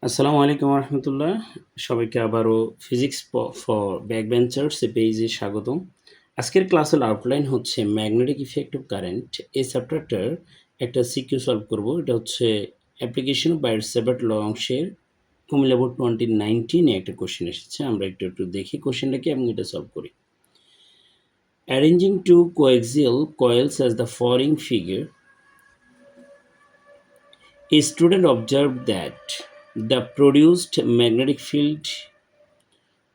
আসসালামু আলাইকুম রহমতুল্লাহ। সবাইকে আবারও ফিজিক্স ফর ব্যাকবেঞ্চার্স এই পেজে স্বাগতম। আজকের ক্লাসের আউটলাইন হচ্ছে ম্যাগনেটিক ইফেক্ট অফ কারেন্ট। এই চ্যাপ্টারটার একটা সিকিউ সলভ করব। এটা হচ্ছে অ্যাপ্লিকেশন অফ বাইরের ল অংশের কুমিল্লা বোর্ড 2019 একটা কোশ্চেন এসেছে। আমরা একটু দেখি কোশ্চেনটা কি এবং এটা সলভ করি। Arranging two coaxial coils as the following figure, a student observed that the produced magnetic field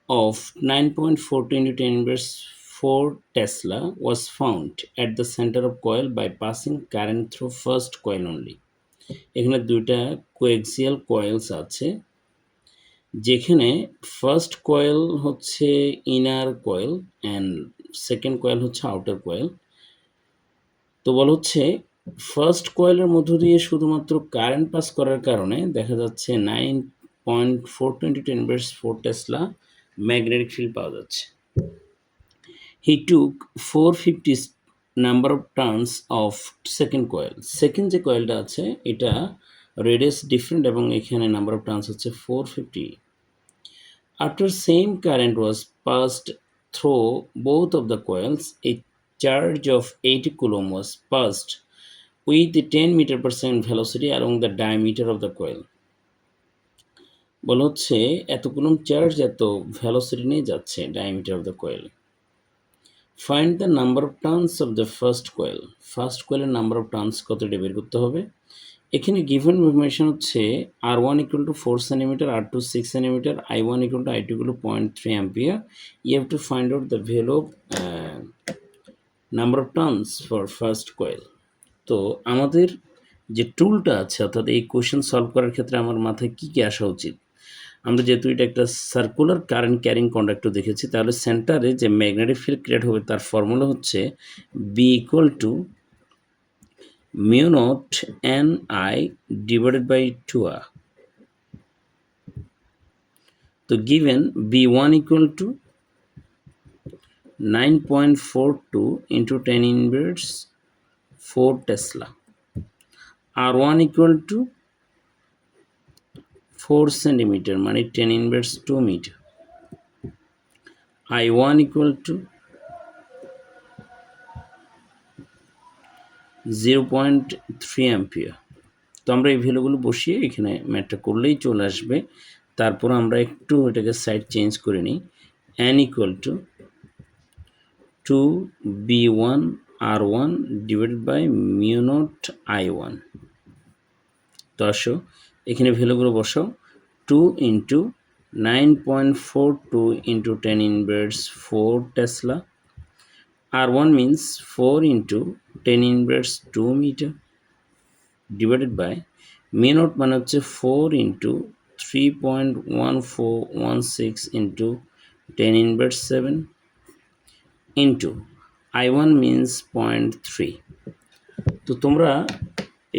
of 9.42 into 10 inverse 4 Tesla was found at the center of coil by passing current through first coil only. এখানে দুইটা coaxial coals আছে, যেখানে first coil হচ্ছে inner coil and second coil হচ্ছে outer coil. তো বলা হচ্ছে first কয়েলের মধ্য দিয়ে শুধুমাত্র কারেন্ট পাস করার কারণে দেখা যাচ্ছে 9.420 10 ইনভার্স 4 টেসলা ম্যাগনেটিক ফিল্ড পাওয়া যাচ্ছে। He took 450 number of turns of second coil. Second যে কয়েলটা আছে এটা রেডিয়াস ডিফারেন্ট এবং এখানে নাম্বার অফ টার্নস হচ্ছে 450. After same current was passed through both of the coils, a charge of 80 coulomb was passed with 10 meter per second velocity along the diameter of the coil. বলা হচ্ছে এত coulomb charge এত velocity নিয়ে যাচ্ছে diameter of the coil. Find the number of turns of the first coil. First কয়েলের number of turns কতটা বের করতে হবে। এখানে গিভেন ইনফরমেশন হচ্ছে R1 equal to 4 centimetre, R2 6 centimetre, I1 equal to I2 equal to 0.3 ampere. You have to find out the value of number of turns for first coil. তো আমাদের যে টুলটা আছে, অর্থাৎ এই কোয়েশ্চেন সলভ করার ক্ষেত্রে আমার মাথায় কী কী আসা উচিত। আমরা যেহেতু এটা একটা সার্কুলার কারেন্ট ক্যারিং কন্ডাক্টর দেখেছি, তাহলে সেন্টারে যে ম্যাগনেটিক ফিল্ড ক্রিয়েট হবে তার ফর্মুলা হচ্ছে B equal to mu naught N I divided by 2r. তো given B one equal to 9.42 into 10 inverse 4 tesla, R1 equal to 4 centimetre মানে 10 inverse 2 metre, I1 equal to 0.3 ampere. তো আমরা এই ভ্যালুগুলো বসিয়ে এখানে ম্যাথটা করলেই চলে আসবে। তারপর আমরা একটু এটাকে সাইড চেঞ্জ করে নিই। n equal to 2b1 r1 divided by mu naught I1। তো আসো এখানে ভ্যালুগুলো বসাও। 2 into 9.42 into 10 inverse 4 tesla, R1 means 4 into 10 inverse 2 meter divided by mu naught মানে হচ্ছে 4 into 3.1416 into 10 inverse 7 into I1 means 0.3. তো তোমরা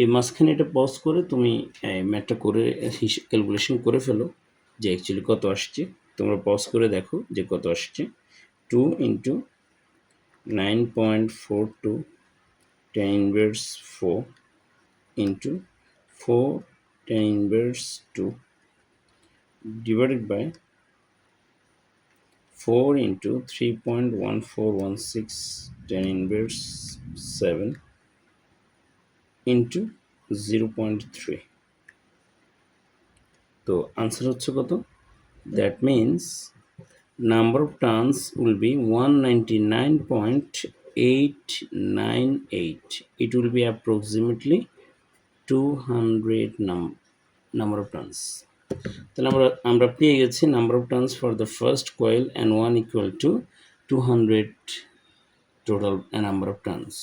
এই মাঝখানে এটা পজ করে তুমি ম্যাথটা করে ক্যালকুলেশন করে ফেলো যে অ্যাকচুয়ালি কত আসছে। তোমরা পজ করে দেখো যে কত আসছে। 2 into 9.42 10 inverse 4 into 4 10 inverse 2 divided by 4 into 3.1416 10 inverse 7 into 0.3. তো আনসার হচ্ছে কত? That means number of turns will be 199.898. It will be approximately 200 number of turns. তাহলে আমরা পেয়ে গেছি number of turns for the first coil and 1 equal to 200 total number of turns.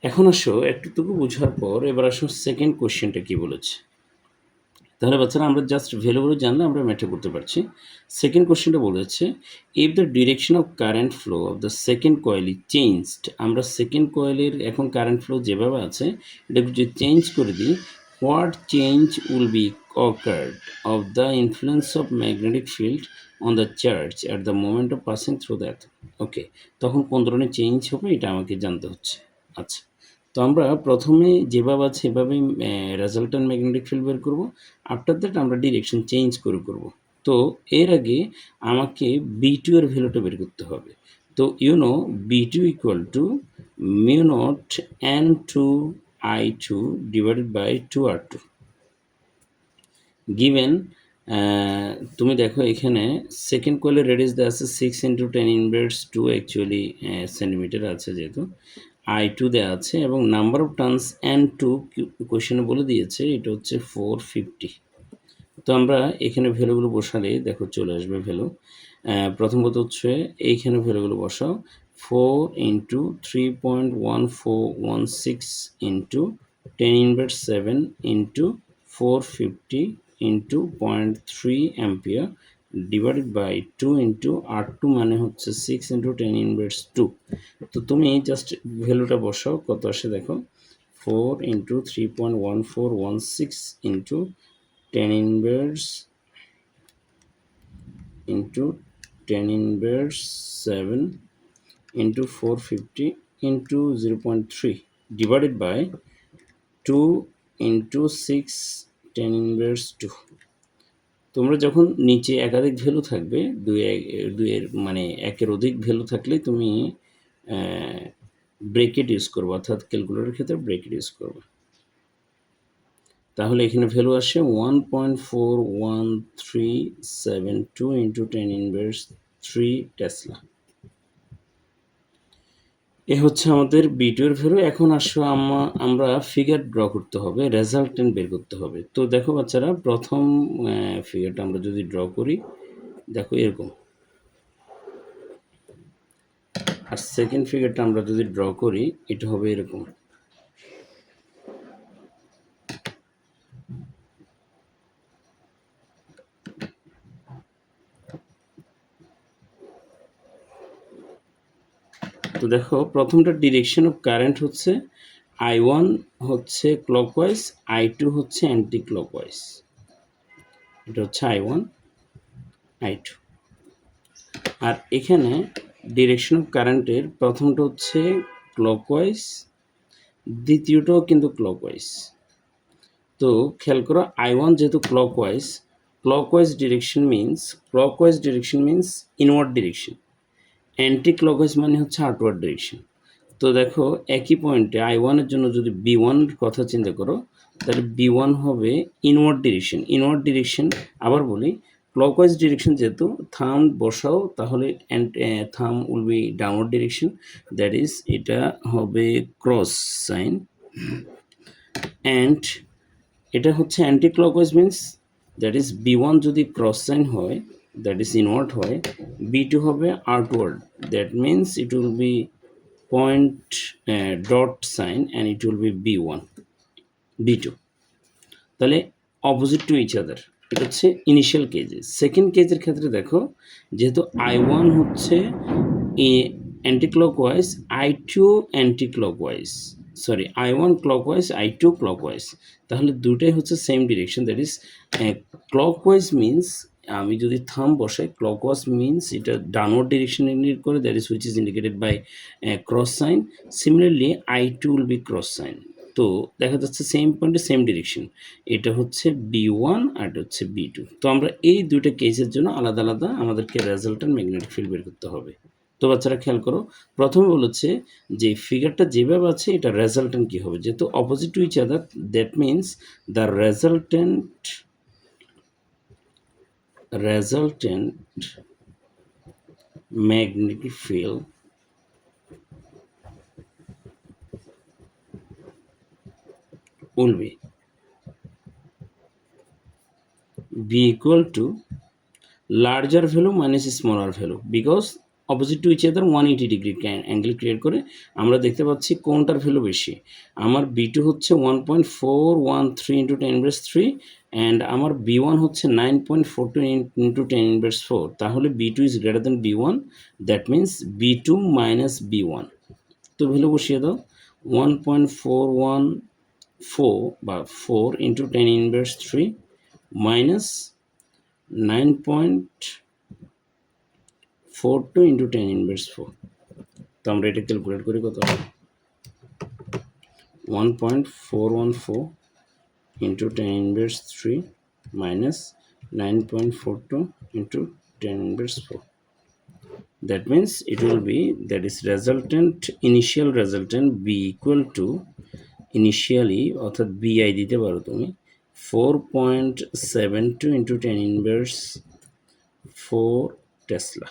এখন আসো একটুটুকু বোঝার পর এবার আসো সেকেন্ড কোয়েশ্চেনটা কি বলেছে। তাহলে বাচ্চারা আমরা জাস্ট ভ্যালুগুলো জানলে আমরা ম্যাথটা করতে পারছি। সেকেন্ড কোয়েশ্চেনটা বলেছে if the direction of current flow of the second coil is changed. আমরা সেকেন্ড কয়েলের এখন কারেন্ট ফ্লো যেভাবে আছে এটা যদি চেঞ্জ করে দিই, what change will be occurred of the influence of magnetic field on the charge at the moment of passing through that. ওকে, তখন কোন ধরনের চেঞ্জ হবে এটা আমাকে জানতে হচ্ছে। আচ্ছা, তো আমরা প্রথমে যেভাবে আছে এভাবেই রেজাল্ট্যান্ট ম্যাগনেটিক ফিল্ড বের করব। আফটার দ্যাট আমরা ডিরেকশন চেঞ্জ করব। তো এর আগে আমাকে B2 এর ভ্যালুটা বের করতে হবে। তো B2 equal to mu naught N2 I2 divided by 2R2 given. তুমি দেখো এখানে সেকেন্ড কয়েলের রেডিয়াস দেওয়া আছে 6 × 10⁻², অ্যাকচুয়ালি সেন্টিমিটার আছে যেহেতু I2 দেওয়া আছে, এবং নাম্বার অফ টার্নস N2 কোয়েশনে বলে দিয়েছে এটা হচ্ছে 450। তো আমরা এখানে ভ্যালুগুলো বসালে দেখো চলে আসবে ভ্যালু। প্রথমত হচ্ছে এইখানে ভ্যালুগুলো বসাও, 4 × 3.1416 into 10⁻7 into 450 into 0.3 ampere divided by 2 into R2 মানে হচ্ছে 6 × 10⁻²। তো তুমি জাস্ট ভ্যালুটা বসাও কত আসে দেখো, 4 × 3.1416 into 10⁻7 into 450 into 0.3 divided by 2 into 6 10⁻²। তোমরা যখন নিচে একাধিক ভ্যালু থাকবে, দুইয়ের মানে একের অধিক ভ্যালু থাকলে তুমি ব্রেকেট ইউজ করবো, অর্থাৎ ক্যালকুলেটরের ক্ষেত্রে ব্রেকেট ইউজ করবে। তাহলে এখানে ভ্যালু আসে 1.41372 ইন্টু 10⁻³ টেসলা। এ হচ্ছে আমাদের B2 এর ভ্যালু। এখন আসো আমরা ফিগার ড্র করতে হবে, রেজাল্টেন্ট বের করতে হবে। তো দেখো বাচ্চারা, প্রথম ফিগারটা আমরা যদি ড্র করি দেখো এরকম, আর সেকেন্ড ফিগারটা আমরা যদি ড্র করি এটা হবে এরকম। তো দেখো প্রথমটা ডিরেকশন অফ কারেন্ট হচ্ছে I1 হচ্ছে ক্লকওয়াইজ, I2 হচ্ছে অ্যান্টি ক্লকওয়াইজ। এটা হচ্ছে I1 I2। আর এখানে ডিরেকশন অফ কারেন্টের প্রথমটা হচ্ছে ক্লকওয়াইজ, দ্বিতীয়টাও কিন্তু ক্লকওয়াইজ। তো খেয়াল করো I1 যেহেতু clockwise direction means inward direction, anti clockwise মানে হচ্ছে আউটওয়ার্ড ডিরেকশন। তো দেখো একই পয়েন্টে I1 এর জন্য যদি B1 এর কথা চিন্তা করো তাহলে B1 হবে ইনওয়ার্ড ডিরেকশন। আবার বলি, ক্লকওয়াইজ ডিরেকশন যেহেতু থাম বসাও তাহলে থাম will be downward direction, that is এটা হবে ক্রস সাইন। অ্যান্ড এটা হচ্ছে anti clockwise means that is B1 যদি ক্রস সাইন হয় দ্যাট ইজ ইনওয়ার্ড হয়, B2 হবে outward, that means it will B point dot sign and it will be B1 B2। তাহলে opposite to each আদার, এটা হচ্ছে initial কেজে। Second কেজের ক্ষেত্রে দেখো যেহেতু I1 হচ্ছে anti clockwise, I2 anti clockwise, sorry I1 clockwise I2 clockwise, তাহলে দুটাই হচ্ছে same direction, that is clockwise means আমি যদি থাম বসাই ক্লকওয়াইজ মিন্স এটা ডাউনওয়ার্ড ডিরেকশন ইন্ডিকেট করে, that is which is indicated by cross sign. Similarly I2 will be cross sign. তো দেখা যাচ্ছে সেম পয়েন্টে সেম ডিরেকশন, এটা হচ্ছে B1 আর এটা হচ্ছে B2। তো আমরা এই দুইটা কেসের জন্য আলাদা আলাদা আমাদেরকে রেজাল্টেন্ট ম্যাগনেটিক ফিল্ড বের করতে হবে। তো বাচ্চারা খেয়াল করো, প্রথমে বলেছে যে ফিগারটা যেভাবে আছে এটা রেজাল্টেন্ট কী হবে, যেহেতু opposite to each other, that means the resultant magnetic field will be equal to larger value minus smaller value, because opposite to each other 180 degree angle create করে আমরা দেখতে পাচ্ছি কোনটার ভ্যালু বেশি। আমার B2 হচ্ছে 1.413 ইন্টু 10⁻³ অ্যান্ড আমার B1 হচ্ছে 9.42 ইন্টু 10⁻⁴। তাহলে B2 is greater than B1, that means B2 minus B1। তো ভ্যালু বসিয়ে দাও, 1.414 বা 4 ইন্টু 10⁻³ মাইনাস 9.42 ইন্টু 10⁻⁴। তো আমরা এটা ক্যালকুলেট করি কত, 1.414 into 10 inverse 3 minus 9.42 into 10 inverse 4. That means it will be, that is resultant, initial resultant b equal to initially অর্থাৎ bi দিতে পারো তুমি 4.72 into 10 inverse 4 টেসলা।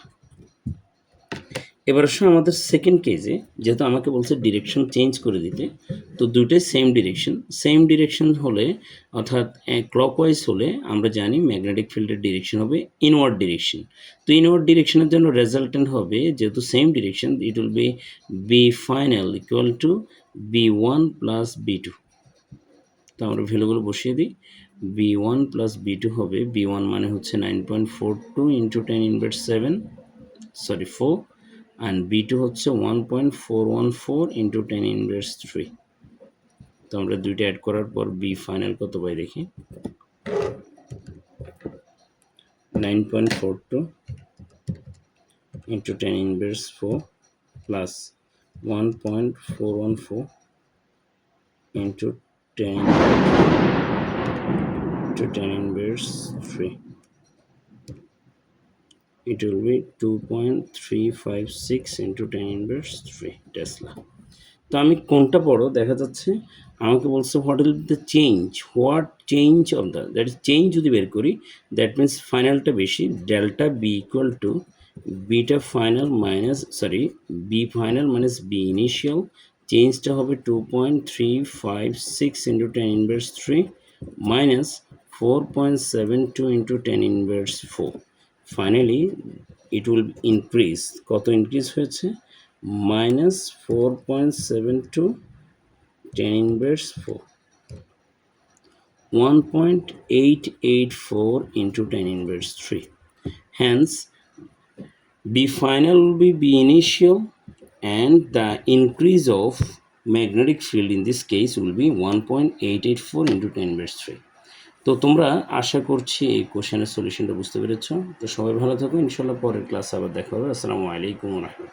এবার আসো আমাদের সেকেন্ড কেজে, যেহেতু আমাকে বলছে ডিরেকশন চেঞ্জ করে দিতে, তো দুটোই সেম ডিরেকশন হলে অর্থাৎ ক্লকওয়াইজ হলে আমরা জানি ম্যাগনেটিক ফিল্ডের ডিরেকশন হবে ইনওয়ার্ড ডিরেকশন। তো ইনওয়ার্ড ডিরেকশনের জন্য রেজাল্টেন্ট হবে, যেহেতু same direction, it will be B final equal to b1 plus b2। তো আমরা ভ্যালুগুলো বসিয়ে দিই। b1 প্লাস b2 হবে, b1 মানে হচ্ছে 9.42 ইন্টু 10 ইনভার্স 4, and b2 হচ্ছে 1.414 ইন্টু 10 ইনভার্স 3। তো আমরা দুইটা অ্যাড করার পর b ফাইনাল কত পাই দেখি, 9.42 into 10 inverse 4 plus 1.414 into 10 inverse 3, it will be 2.356 into 10 inverse 3 tesla. তো আমি কোনটা বড় দেখা যাচ্ছে, আমাকে বলছে what will be the change of the, that is change যদি বের করি, দ্যাট মিন্স ফাইনালটা বেশি, ডেল্টা বি ইকুয়াল টু বিটা final minus B final minus B initial, চেঞ্জটা হবে 2.356 into 10 inverse 3 minus 4.72 into 10 inverse 4. Finally, it will increase. কত increase হয়েছে? minus 4.72 10 inverse 4. 1.884 into 10 inverse 3. Hence, B final will be B initial, and the increase of magnetic field in this case will be 1.884 into 10 inverse 3. তো তোমরা আশা করছি এই কোশ্চেনের সলিউশনটা বুঝতে পেরেছো। তো সবাই ভালো থাকো, ইনশাল্লাহ পরের ক্লাসে আবার দেখা হবে। আসসালামু আলাইকুম ওয়া রাহমাতুল্লাহ।